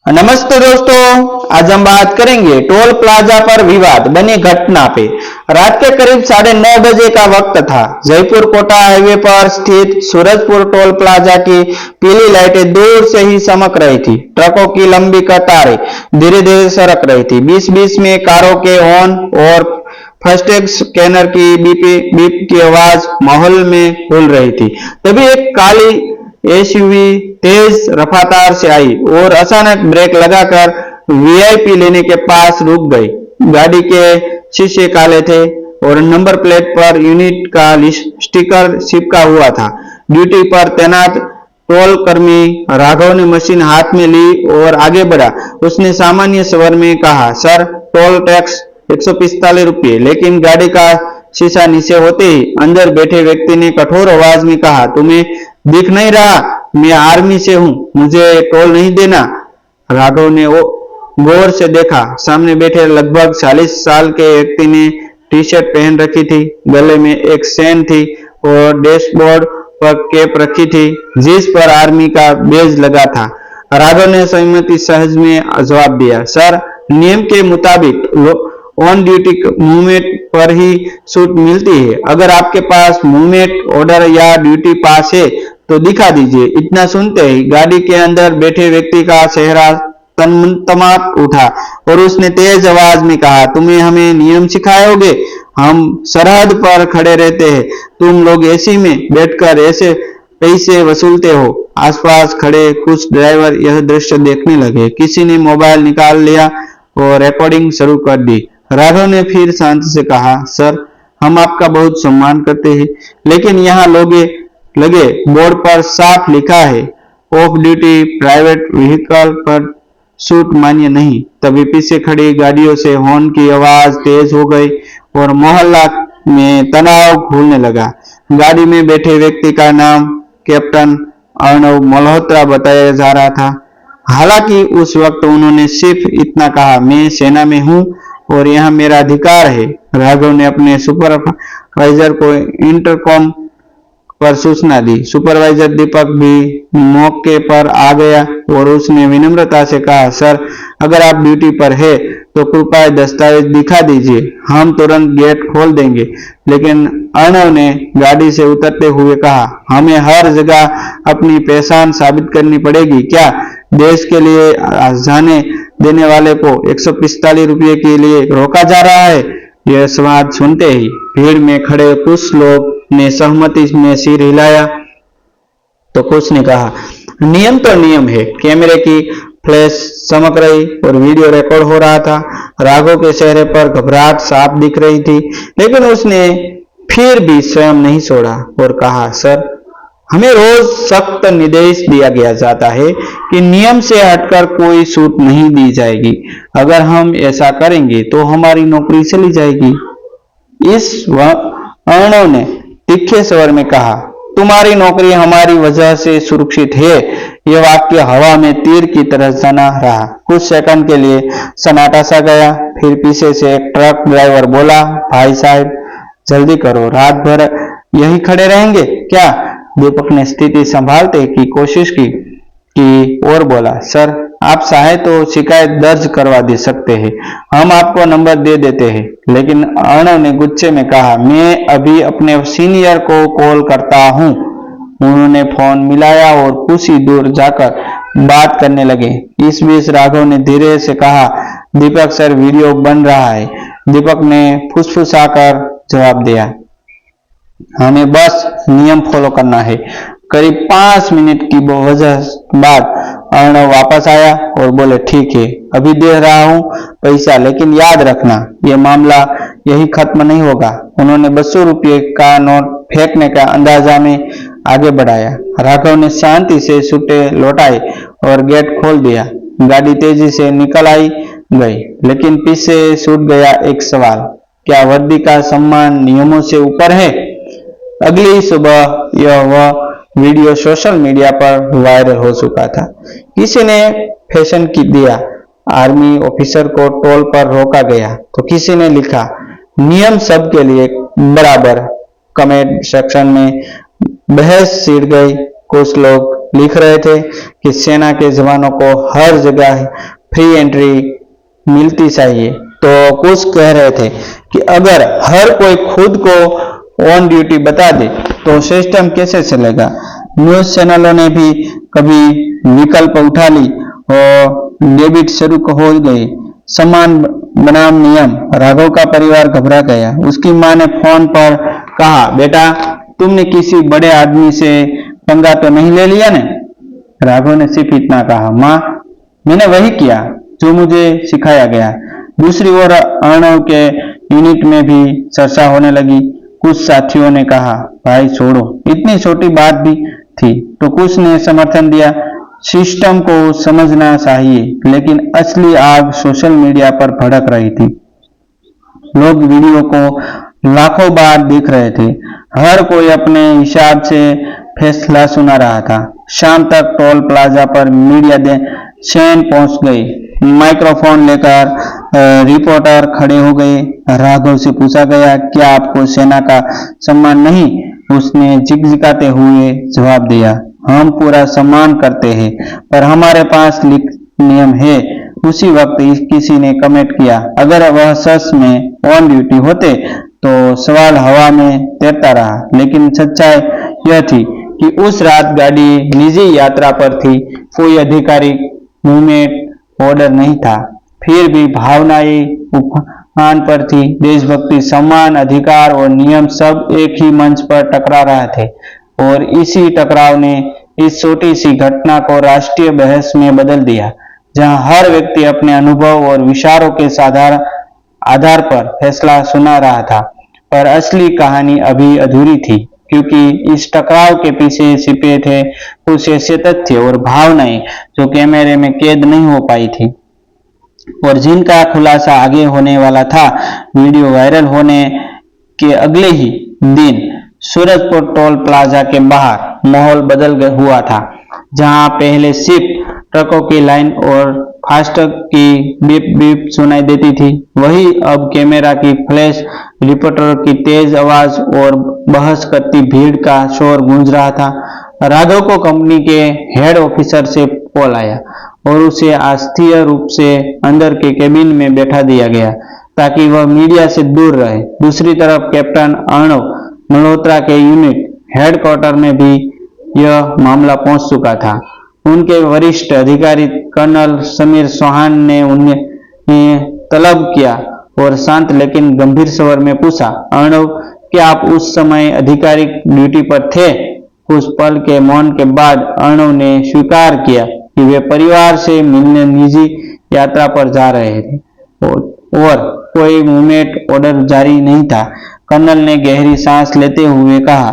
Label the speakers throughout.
Speaker 1: नमस्ते दोस्तों, आज हम बात करेंगे टोल प्लाजा पर विवाद बनी घटना पे। रात के करीब 9:30 बजे का वक्त था। जयपुर कोटा हाईवे पर स्थित सूरजपुर टोल प्लाजा की पीली लाइटें दूर से ही चमक रही थी। ट्रकों की लंबी कतारें धीरे धीरे सरक रही थी। बीच बीच में कारों के हॉर्न और फास्टैग स्कैनर की बीप बीप की आवाज माहौल में घुल रही थी। तभी एक काली एसयूवी तेज रफ्तार से आई और अचानक ब्रेक लगाकर वीआईपी लेने के पास रुक गई। गाड़ी के शीशे काले थे और नंबर प्लेट पर यूनिट का स्टिकर चिपका हुआ था। ड्यूटी पर तैनात टोल कर्मी राघव ने मशीन हाथ में ली और आगे बढ़ा। उसने सामान्य स्वर में कहा, सर, टोल टैक्स 145 रुपये। लेकिन गाड़ी का शीशा नीचे होते ही अंदर बैठे व्यक्ति ने कठोर आवाज में कहा, तुम्हें दिख नहीं रहा? मैं आर्मी से हूं, मुझे टोल नहीं देना। राघव ने गौर से देखा। सामने बैठे लगभग 40 साल के व्यक्ति ने टी शर्ट पहन रखी थी, गले में एक चेन थी और डैशबोर्ड पर कैप रखी थी जिस पर आर्मी का बैज लगा था। राघव ने सहमति सहज में जवाब दिया, सर, नियम के मुताबिक ऑन ड्यूटी मूवमेंट पर ही छूट मिलती है। अगर आपके पास मूवमेंट ऑर्डर या ड्यूटी पास है तो दिखा दीजिए। इतना सुनते ही गाड़ी के अंदर बैठे व्यक्ति का चेहरा तमतमात उठा और उसने तेज आवाज में कहा, तुम्हें हमें नियम सिखाओगे? हम सरहद पर खड़े रहते हैं, तुम लोग एसी में बैठकर ऐसे पैसे वसूलते हो। आसपास खड़े कुछ ड्राइवर यह दृश्य देखने लगे। किसी ने मोबाइल निकाल लिया और रिकॉर्डिंग शुरू कर दी। राघव ने फिर शांत से कहा, सर, हम आपका बहुत सम्मान करते हैं, लेकिन यहाँ लगे बोर्ड पर साफ लिखा है, ऑफ ड्यूटी प्राइवेट व्हीकल पर छूट मान्य नहीं। तभी पीछे खड़ी गाड़ियों से हॉर्न की आवाज तेज हो गई और मोहल्ला में तनाव घुलने लगा। गाड़ी में बैठे व्यक्ति का नाम कैप्टन अर्णव मल्होत्रा बताया जा रहा था। हालांकि उस वक्त उन्होंने सिर्फ इतना कहा, मैं सेना में हूं और यह मेरा अधिकार है। राघव ने अपने सुपरवाइजर को इंटरकॉम पर सूचना दी। सुपरवाइजर दीपक भी मौके पर आ गया और उसने विनम्रता से कहा, सर, अगर आप ड्यूटी पर है तो कृपया दस्तावेज दिखा दीजिए, हम तुरंत गेट खोल देंगे। लेकिन अर्णव ने गाड़ी से उतरते हुए कहा, हमें हर जगह अपनी पहचान साबित करनी पड़ेगी क्या? देश के लिए जाने देने वाले को 145 रुपये के लिए रोका जा रहा है? यह सवाल सुनते ही भीड़ में खड़े कुछ लोग ने सहमति में सिर हिलाया तो कुछ ने कहा, नियम तो नियम है। कैमरे की फ्लैश चमक रही और वीडियो रिकॉर्ड हो रहा था। राघव के चेहरे पर घबराहट साफ दिख रही थी, लेकिन उसने फिर भी स्वयं नहीं छोड़ा और कहा, सर, हमें रोज सख्त निर्देश दिया गया जाता है कि नियम से हटकर कोई छूट नहीं दी जाएगी। अगर हम ऐसा करेंगे तो हमारी नौकरी चली जाएगी। इस अर्णव ने तीखे स्वर में कहा, तुम्हारी नौकरी हमारी वजह से सुरक्षित है। यह वाक्य हवा में तीर की तरह जना रहा। कुछ सेकंड के लिए सन्नाटा सा गया। फिर पीछे से एक ट्रक ड्राइवर बोला, भाई साहब, जल्दी करो, रात भर यही खड़े रहेंगे क्या? दीपक ने स्थिति संभालने की कोशिश की और बोला, सर, आप चाहे तो शिकायत दर्ज करवा दे सकते हैं, हम आपको नंबर दे देते हैं। लेकिन अर्णव ने गुस्से में कहा, मैं अभी अपने सीनियर को कॉल करता हूं। उन्होंने फोन मिलाया और कुछ ही दूर जाकर बात करने लगे। इस बीच राघव ने धीरे से कहा, दीपक सर, वीडियो बन रहा है। दीपक ने फुसफुसाकर जवाब दिया, हमें बस नियम फॉलो करना है। करीब 5 मिनट की वजह बाद अर्णव वापस आया और बोले, ठीक है, अभी दे रहा हूं पैसा, लेकिन याद रखना यह मामला यही खत्म नहीं होगा। उन्होंने 200 रुपये का नोट फेंकने का अंदाजा में आगे बढ़ाया। राघव ने शांति से छुट्टे लौटाए और गेट खोल दिया। गाड़ी तेजी से निकल गई, लेकिन पीछे छूट गया एक सवाल, क्या वर्दी का सम्मान नियमों से ऊपर है? अगली सुबह वह वीडियो सोशल मीडिया पर वायरल हो चुका था। किसी ने फैशन की दिया, आर्मी ऑफिसर को टोल पर रोका गया, तो किसी ने लिखा, नियम सबके लिए बराबर। कमेंट सेक्शन में बहस छिड़ गई। कुछ लोग लिख रहे थे कि सेना के जवानों को हर जगह फ्री एंट्री मिलती चाहिए, तो कुछ कह रहे थे कि अगर हर कोई खुद को ऑन ड्यूटी बता दे तो सिस्टम कैसे चलेगा। न्यूज चैनलों ने भी कभी विकल्प उठा ली और डेबिट शुरू हो गए। समान बनाम नियम। राघव का परिवार घबरा गया। उसकी मां ने फोन पर कहा, बेटा तुमने किसी बड़े आदमी से पंगा तो नहीं ले लिया ने? राघव ने सिर्फ इतना कहा, मां मैंने वही किया जो मुझे सिखाया गया। दूसरी ओर अर्णव के यूनिट में भी चर्चा होने लगी। कुछ साथियों ने कहा, भाई छोड़ो, इतनी छोटी बात भी थी, तो कुछ ने समर्थन दिया, सिस्टम को समझना चाहिए। लेकिन असली आग सोशल मीडिया पर भड़क रही थी। लोग वीडियो को लाखों बार देख रहे थे। हर कोई अपने हिसाब से फैसला सुना रहा था। शाम तक टोल प्लाजा पर मीडिया चैन पहुंच गई। माइक्रोफोन लेकर रिपोर्टर खड़े हो गए। राघव से पूछा गया, क्या आपको सेना का सम्मान नहीं? उसने झिकझिकाते हुए जवाब दिया, हम पूरा सम्मान करते हैं, पर हमारे पास नियम है। उसी वक्त किसी ने कमेंट किया, अगर वह सच में ऑन ड्यूटी होते तो सवाल हवा में तैरता रहा। लेकिन सच्चाई यह थी कि उस रात गाड़ी निजी यात्रा पर थी, कोई आधिकारिक मूवमेंट ऑर्डर नहीं था। फिर भी भावनाएं उफान पर थी। देशभक्ति, सम्मान, अधिकार और नियम सब एक ही मंच पर टकरा रहे थे, और इसी टकराव ने इस छोटी सी घटना को राष्ट्रीय बहस में बदल दिया, जहां हर व्यक्ति अपने अनुभव और विचारों के आधार पर फैसला सुना रहा था। पर असली कहानी अभी अधूरी थी, क्योंकि इस टकराव के पीछे छिपे थे कुछ ऐसे तथ्य और भावनाएं जो कैमरे में कैद नहीं हो पाई थी, और जिनका खुलासा आगे होने वाला था। वीडियो वायरल होने के अगले ही दिन सूरजपुर टोल प्लाजा के बाहर माहौल बदल हुआ था। जहां पहले सिर्फ ट्रकों की लाइन और फास्टैग की बीप बीप सुनाई देती थी, वही अब कैमरा की फ्लैश, रिपोर्टर की तेज आवाज और बहस करती भीड़ का शोर गूंज रहा था। राघव को कंपनी के हेड ऑफिसर से कॉल आया और उसे अस्थायी रूप से अंदर के केबिन में बैठा दिया गया ताकि वह मीडिया से दूर रहे। दूसरी तरफ कैप्टन अर्णव मल्होत्रा के यूनिट हेडक्वार्टर में भी यह मामला पहुंच चुका था। उनके वरिष्ठ अधिकारी कर्नल समीर चौहान ने उन्हें तलब किया और शांत लेकिन गंभीर स्वर में पूछा, अर्णव, क्या आप उस समय आधिकारिक ड्यूटी पर थे? कुछ पल के मौन के बाद अर्णव ने स्वीकार किया कि वे परिवार से मिलने निजी यात्रा पर जा रहे थे और कोई मूवमेंट ऑर्डर जारी नहीं था। कर्नल ने गहरी सांस लेते हुए कहा,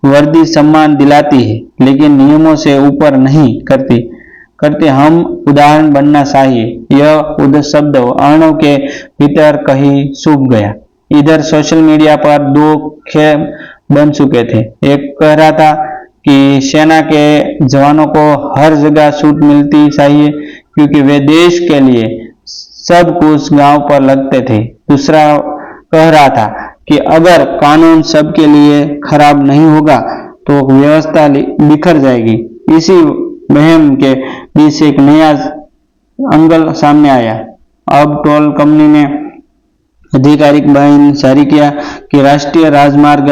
Speaker 1: वर्दी सम्मान दिलाती है, लेकिन नियमों से ऊपर नहीं करते हम उदाहरण बनना चाहिए। यह शब्द अर्णव के भीतर कहीं सूख गया। इधर सोशल मीडिया पर दो खेम बन चुके थे। एक कह रहा था कि सेना के जवानों को हर जगह छूट मिलती चाहिए क्योंकि वे देश के लिए सब कुछ गांव पर लगते थे। दूसरा कह रहा था कि अगर कानून सबके लिए खराब नहीं होगा तो व्यवस्था बिखर जाएगी। इसी वहम के बीच एक नया एंगल सामने आया। अब टोल कंपनी ने आधिकारिक बयान जारी किया कि राष्ट्रीय राजमार्ग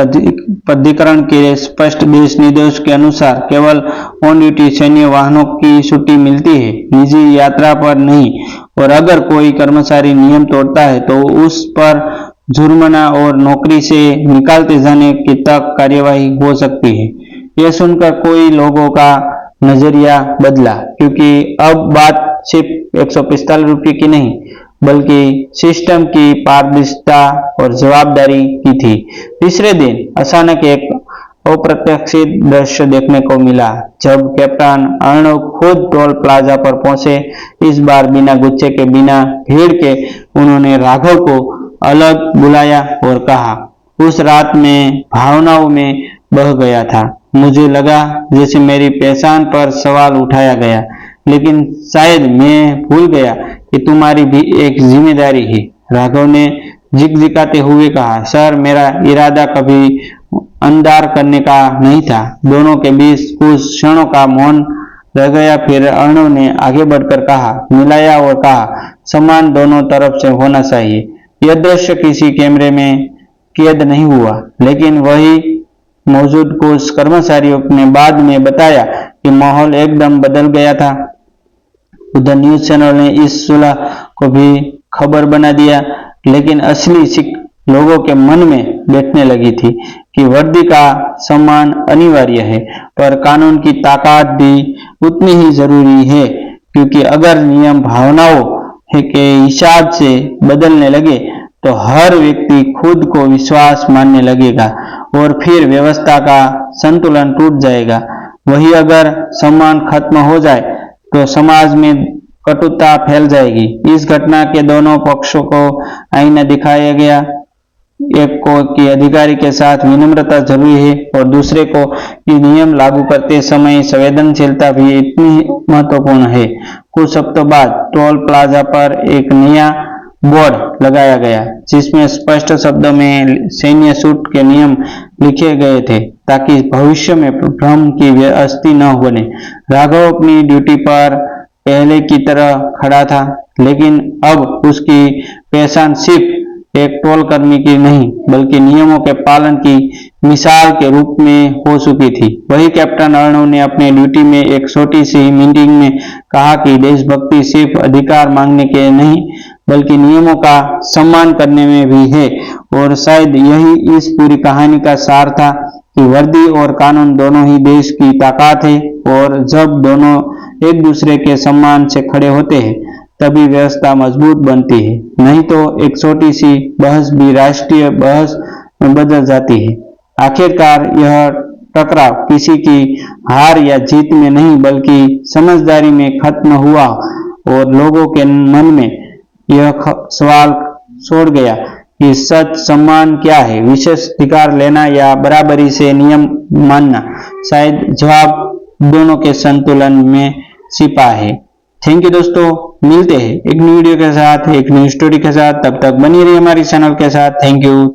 Speaker 1: प्राधिकरण के स्पष्ट दिशा निर्देश के अनुसार केवल ऑन ड्यूटी सैन्य वाहनों की छुट्टी मिलती है, निजी यात्रा पर नहीं। और अगर कोई कर्मचारी नियम तोड़ता है तो उस पर जुर्माना और नौकरी से निकालते जाने की तक कार्यवाही हो सकती है। यह सुनकर कोई लोगों का नजरिया बदला, क्योंकि अब बात सिर्फ 145 रुपये की नहीं बल्कि सिस्टम की पारदर्शिता और जवाबदारी की थी। तीसरे दिन अचानक एक अप्रत्याशित दृश्य देखने को मिला जब कैप्टन अर्णव खुद टोल प्लाजा पर पहुंचे। इस बार बिना गुस्से के, बिना भीड़ के उन्होंने राघव को अलग बुलाया और कहा, उस रात में भावनाओं में बह गया था। मुझे लगा जैसे मेरी पहचान पर सवाल उठाया गया, लेकिन शायद मैं भूल गया कि तुम्हारी भी एक जिम्मेदारी है। राघव ने झिकझिकाते हुए कहा, सर, मेरा इरादा कभी अंधार करने का नहीं था। दोनों के बीच कुछ क्षणों का मौन रह गया। फिर अर्णव ने आगे बढ़कर कहा, मिलाया और कहा, सम्मान दोनों तरफ से होना चाहिए। यह दृश्य किसी कैमरे में कैद नहीं हुआ, लेकिन वही मौजूद कुछ कर्मचारियों ने बाद में बताया कि माहौल एकदम बदल गया था। उधर न्यूज चैनल ने इस सुलह को भी खबर बना दिया, लेकिन असली सिक लोगों के मन में बैठने लगी थी कि वर्दी का सम्मान अनिवार्य है, पर कानून की ताकत भी उतनी ही जरूरी है, क्योंकि अगर नियम भावनाओं के हिसाब से बदलने लगे तो हर व्यक्ति खुद को विश्वास मानने लगेगा और फिर व्यवस्था का संतुलन टूट जाएगा। वही अगर सम्मान खत्म हो जाए तो समाज में कटुता फैल जाएगी। इस घटना के दोनों पक्षों को आईना दिखाया गया, एक को कि अधिकारी के साथ विनम्रता जरूरी है और दूसरे को कि नियम लागू करते समय संवेदनशीलता भी इतनी महत्वपूर्ण है। कुछ हफ्तों बाद टोल प्लाजा पर एक नया बोर्ड लगाया गया, जिसमें स्पष्ट शब्दों में सैन्य सूट के नियम लिखे गए थे, ताकि भविष्य में भ्रम की स्थिति न बने। राघव अपनी ड्यूटी पर पहले की तरह खड़ा था, लेकिन अब उसकी पहचान सिर्फ एक टोल कर्मी की नहीं, बल्कि नियमों के पालन की मिसाल के रूप में हो चुकी थी। वही कैप्टन अर्णव ने अपने ड्यूटी में एक छोटी सी मीटिंग में कहा कि देशभक्ति सिर्फ अधिकार मांगने के नहीं, बल्कि नियमों का सम्मान करने में भी है। और शायद यही इस पूरी कहानी का सार था कि वर्दी और कानून दोनों ही देश की ताकत है, और जब दोनों एक दूसरे के सम्मान से खड़े होते हैं तभी व्यवस्था मजबूत बनती है, नहीं तो एक छोटी सी बहस भी राष्ट्रीय बहस में बदल जाती है। आखिरकार यह टकराव किसी की हार या जीत में नहीं, बल्कि समझदारी में खत्म हुआ, और लोगों के मन में यह सवाल छोड़ गया कि सच सम्मान क्या है, विशेष अधिकार लेना या बराबरी से नियम मानना। शायद जवाब दोनों के संतुलन में छिपा है। थैंक यू दोस्तों, मिलते हैं एक न्यू वीडियो के साथ, एक न्यू स्टोरी के साथ। तब तक बनी रहिए हमारी चैनल के साथ। Thank you.